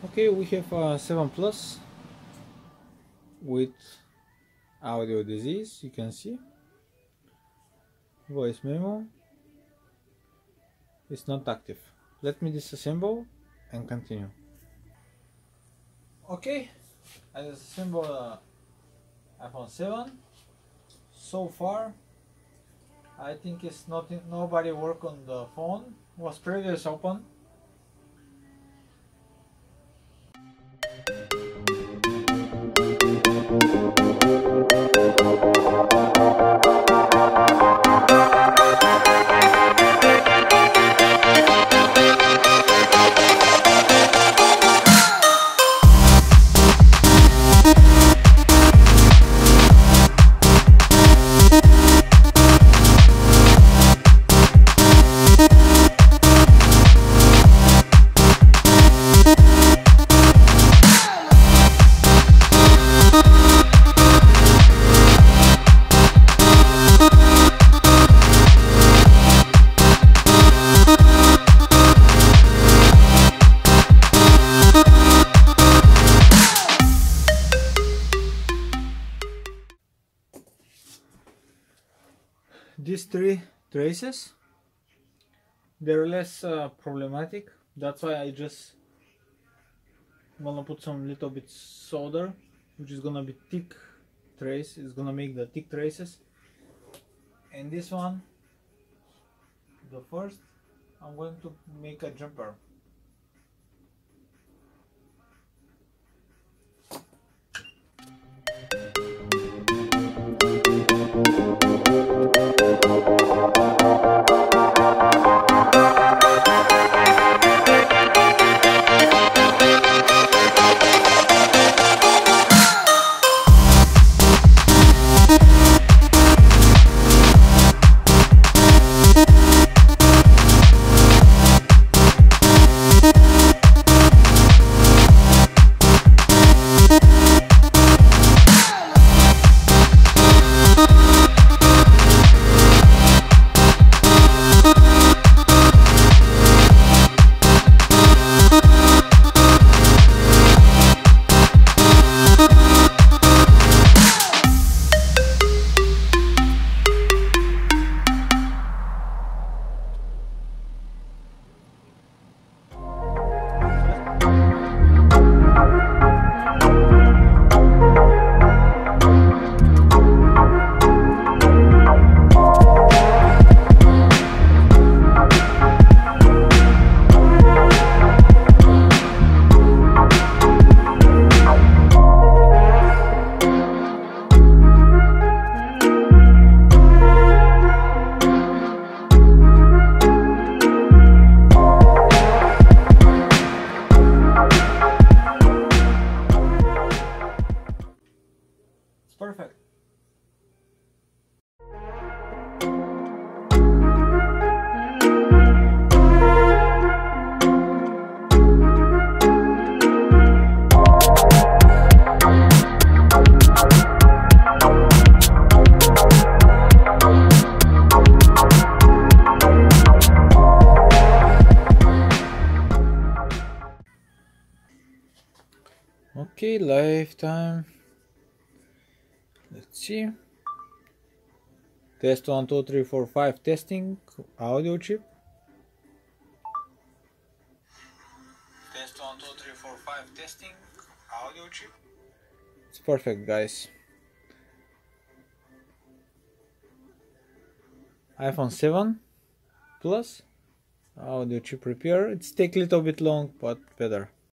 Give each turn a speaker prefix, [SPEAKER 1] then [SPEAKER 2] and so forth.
[SPEAKER 1] Okay, we have a 7 Plus with audio disease, you can see. Voice memo is not active. Let me disassemble and continue. Okay, I disassembled iPhone 7. So far, I think it's nothing. Nobody work on the phone. Was previously open. These 3 traces, they're less problematic. That's why I just gonna put some little bit solder, which is gonna be thick trace. It's gonna make the thick traces. And this one, the first, I'm going to make a jumper. Perfect. Okay, lifetime. Let's see. Test 1, 2, 3, 4, 5 testing audio chip. Test 1, 2, 3, 4, 5 testing audio chip. It's perfect, guys. iPhone 7 Plus audio chip repair. It's take a little bit long, but better.